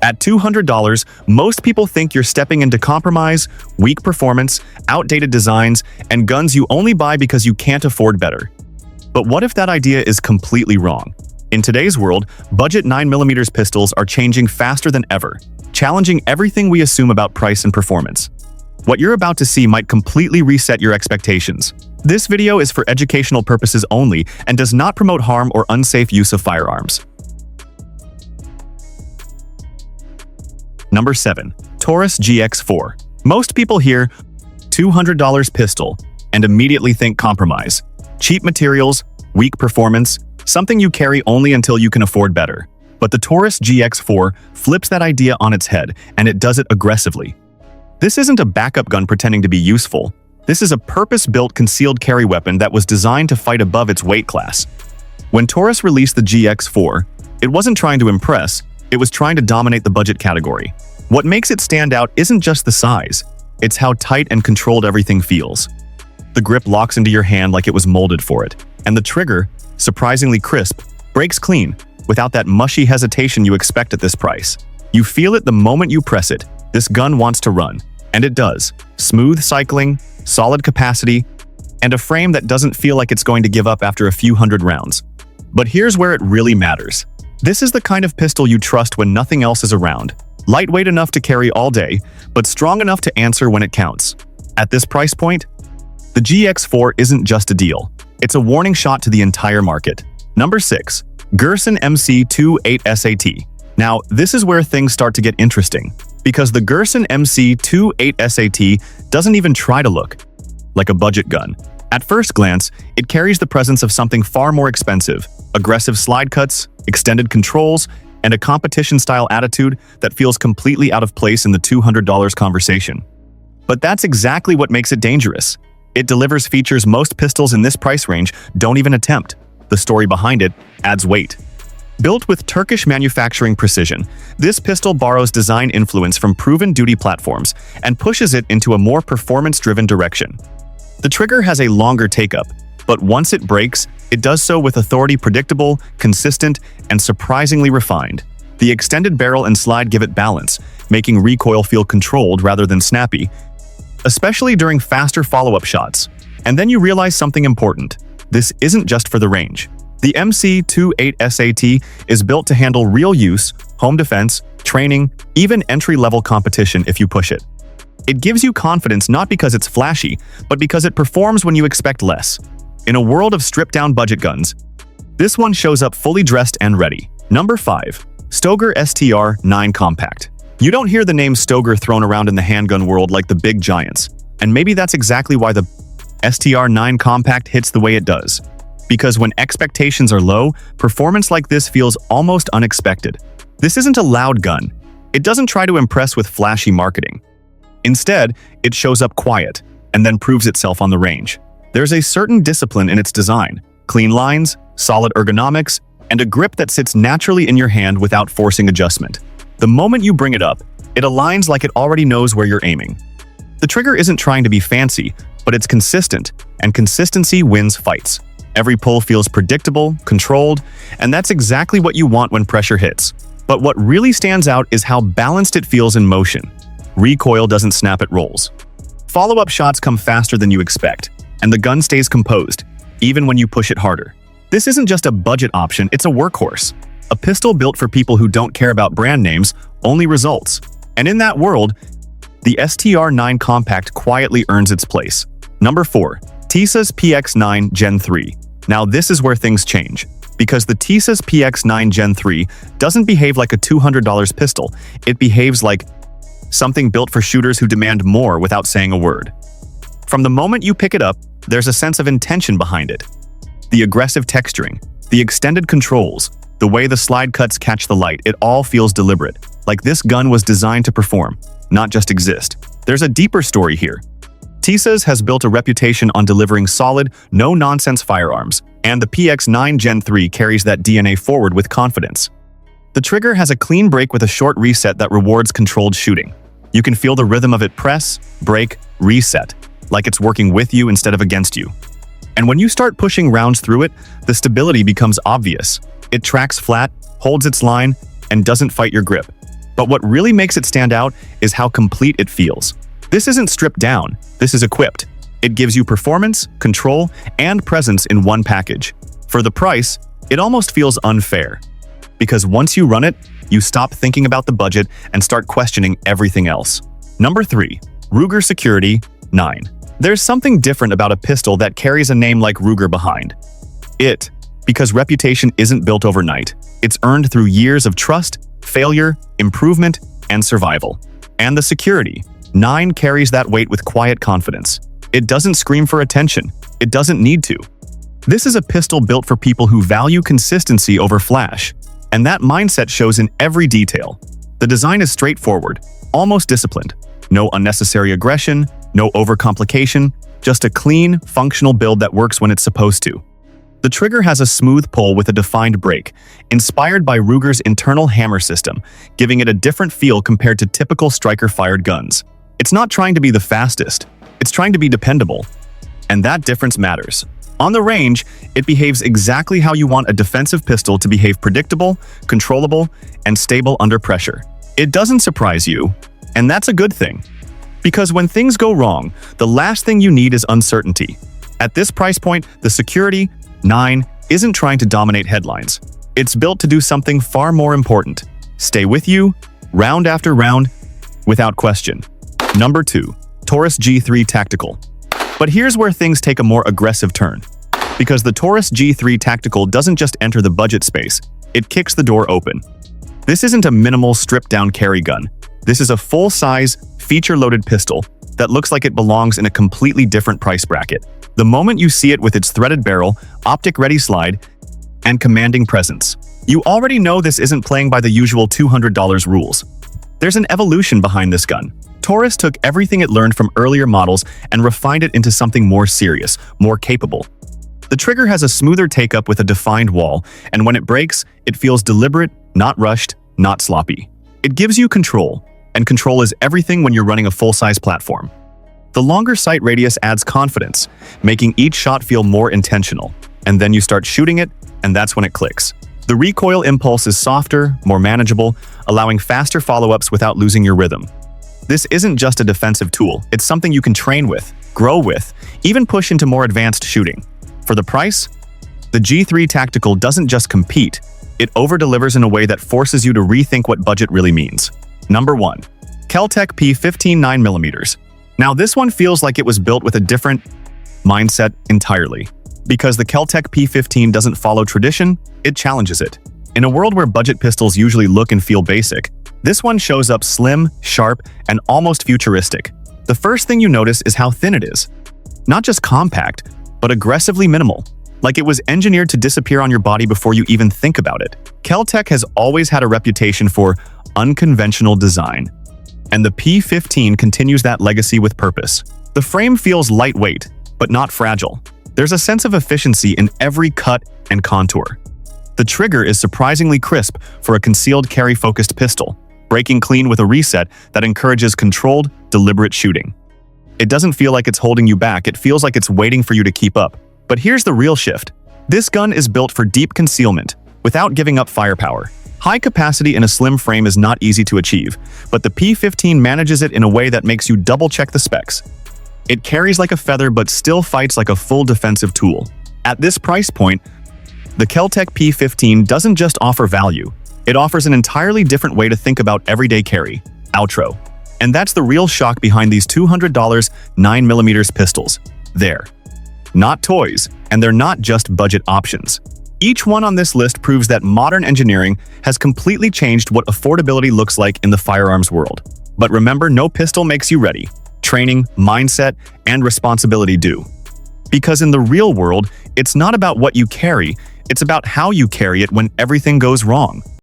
At $200, most people think you're stepping into compromise, weak performance, outdated designs, and guns you only buy because you can't afford better. But what if that idea is completely wrong? In today's world, budget 9mm pistols are changing faster than ever, challenging everything we assume about price and performance. What you're about to see might completely reset your expectations. This video is for educational purposes only and does not promote harm or unsafe use of firearms. Number 7. Taurus GX4. Most people hear $200 pistol and immediately think compromise. Cheap materials, weak performance, something you carry only until you can afford better. But the Taurus GX4 flips that idea on its head, and it does it aggressively. This isn't a backup gun pretending to be useful. This is a purpose-built concealed carry weapon that was designed to fight above its weight class. When Taurus released the GX4, it wasn't trying to impress, it was trying to dominate the budget category. What makes it stand out isn't just the size, it's how tight and controlled everything feels. The grip locks into your hand like it was molded for it, and the trigger, surprisingly crisp, breaks clean, without that mushy hesitation you expect at this price. You feel it the moment you press it. This gun wants to run, and it does. Smooth cycling, solid capacity, and a frame that doesn't feel like it's going to give up after a few hundred rounds. But here's where it really matters. This is the kind of pistol you trust when nothing else is around. Lightweight enough to carry all day, but strong enough to answer when it counts. At this price point, the GX4 isn't just a deal. It's a warning shot to the entire market. Number 6. Girsan MC28 SAT. Now, this is where things start to get interesting, because the Girsan MC28 SAT doesn't even try to look like a budget gun. At first glance, it carries the presence of something far more expensive: aggressive slide cuts, extended controls, and a competition-style attitude that feels completely out of place in the $200 conversation. But that's exactly what makes it dangerous. It delivers features most pistols in this price range don't even attempt. The story behind it adds weight. Built with Turkish manufacturing precision, this pistol borrows design influence from proven duty platforms and pushes it into a more performance-driven direction. The trigger has a longer take-up, but once it breaks, it does so with authority predictable, consistent, and surprisingly refined. The extended barrel and slide give it balance, making recoil feel controlled rather than snappy, especially during faster follow-up shots. And then you realize something important. This isn't just for the range. The MC28 SAT is built to handle real use, home defense, training, even entry-level competition if you push it. It gives you confidence not because it's flashy, but because it performs when you expect less. In a world of stripped-down budget guns, this one shows up fully dressed and ready. Number 5. Stoeger STR-9 Compact. You don't hear the name Stoeger thrown around in the handgun world like the big giants, and maybe that's exactly why the STR-9 Compact hits the way it does. Because when expectations are low, performance like this feels almost unexpected. This isn't a loud gun. It doesn't try to impress with flashy marketing. Instead, it shows up quiet, and then proves itself on the range. There's a certain discipline in its design: clean lines, solid ergonomics, and a grip that sits naturally in your hand without forcing adjustment. The moment you bring it up, it aligns like it already knows where you're aiming. The trigger isn't trying to be fancy, but it's consistent, and consistency wins fights. Every pull feels predictable, controlled, and that's exactly what you want when pressure hits. But what really stands out is how balanced it feels in motion. Recoil doesn't snap, it rolls. Follow-up shots come faster than you expect, and the gun stays composed, even when you push it harder. This isn't just a budget option, it's a workhorse. A pistol built for people who don't care about brand names, only results. And in that world, the STR-9 Compact quietly earns its place. Number 4. Tisas PX9 Gen 3. Now this is where things change, because the Tisas PX9 Gen 3 doesn't behave like a $200 pistol, it behaves like something built for shooters who demand more without saying a word. From the moment you pick it up, there's a sense of intention behind it. The aggressive texturing, the extended controls, the way the slide cuts catch the light, it all feels deliberate, like this gun was designed to perform, not just exist. There's a deeper story here. Tisas has built a reputation on delivering solid, no-nonsense firearms, and the PX9 Gen 3 carries that DNA forward with confidence. The trigger has a clean break with a short reset that rewards controlled shooting. You can feel the rhythm of it: press, break, reset, like it's working with you instead of against you. And when you start pushing rounds through it, the stability becomes obvious. It tracks flat, holds its line, and doesn't fight your grip. But what really makes it stand out is how complete it feels. This isn't stripped down, this is equipped. It gives you performance, control, and presence in one package. For the price, it almost feels unfair. Because once you run it, you stop thinking about the budget and start questioning everything else. Number 3. Ruger Security 9. There's something different about a pistol that carries a name like Ruger behind it, because reputation isn't built overnight. It's earned through years of trust, failure, improvement, and survival. And the Security 9 carries that weight with quiet confidence. It doesn't scream for attention. It doesn't need to. This is a pistol built for people who value consistency over flash, and that mindset shows in every detail. The design is straightforward, almost disciplined. No unnecessary aggression, no overcomplication, just a clean, functional build that works when it's supposed to. The trigger has a smooth pull with a defined break, inspired by Ruger's internal hammer system, giving it a different feel compared to typical striker-fired guns. It's not trying to be the fastest, it's trying to be dependable. And that difference matters. On the range, it behaves exactly how you want a defensive pistol to behave: predictable, controllable, and stable under pressure. It doesn't surprise you, and that's a good thing. Because when things go wrong, the last thing you need is uncertainty. At this price point, the Security 9 isn't trying to dominate headlines. It's built to do something far more important: stay with you, round after round, without question. Number 2. Taurus G3 Tactical. But here's where things take a more aggressive turn. Because the Taurus G3 Tactical doesn't just enter the budget space, it kicks the door open. This isn't a minimal stripped-down carry gun. This is a full-size, feature-loaded pistol that looks like it belongs in a completely different price bracket. The moment you see it with its threaded barrel, optic-ready slide, and commanding presence, you already know this isn't playing by the usual $200 rules. There's an evolution behind this gun. Taurus took everything it learned from earlier models and refined it into something more serious, more capable. The trigger has a smoother take-up with a defined wall, and when it breaks, it feels deliberate, not rushed, not sloppy. It gives you control, and control is everything when you're running a full-size platform. The longer sight radius adds confidence, making each shot feel more intentional. And then you start shooting it, and that's when it clicks. The recoil impulse is softer, more manageable, allowing faster follow-ups without losing your rhythm. This isn't just a defensive tool, it's something you can train with, grow with, even push into more advanced shooting. For the price, the G3 Tactical doesn't just compete, it over-delivers in a way that forces you to rethink what budget really means. Number 1. Kel-Tec P15 9mm. Now this one feels like it was built with a different mindset entirely. Because the Kel-Tec P15 doesn't follow tradition, it challenges it. In a world where budget pistols usually look and feel basic, this one shows up slim, sharp, and almost futuristic. The first thing you notice is how thin it is. Not just compact, but aggressively minimal. Like it was engineered to disappear on your body before you even think about it. Kel-Tec has always had a reputation for unconventional design. And the P15 continues that legacy with purpose. The frame feels lightweight, but not fragile. There's a sense of efficiency in every cut and contour. The trigger is surprisingly crisp for a concealed carry-focused pistol, breaking clean with a reset that encourages controlled, deliberate shooting. It doesn't feel like it's holding you back, it feels like it's waiting for you to keep up. But here's the real shift. This gun is built for deep concealment, without giving up firepower. High capacity in a slim frame is not easy to achieve, but the P15 manages it in a way that makes you double-check the specs. It carries like a feather but still fights like a full defensive tool. At this price point, the Kel-Tec P15 doesn't just offer value, it offers an entirely different way to think about everyday carry. Outro. And that's the real shock behind these $200 9mm pistols. They're not toys, and they're not just budget options. Each one on this list proves that modern engineering has completely changed what affordability looks like in the firearms world. But remember, no pistol makes you ready. Training, mindset, and responsibility do. Because in the real world, it's not about what you carry, it's about how you carry it when everything goes wrong.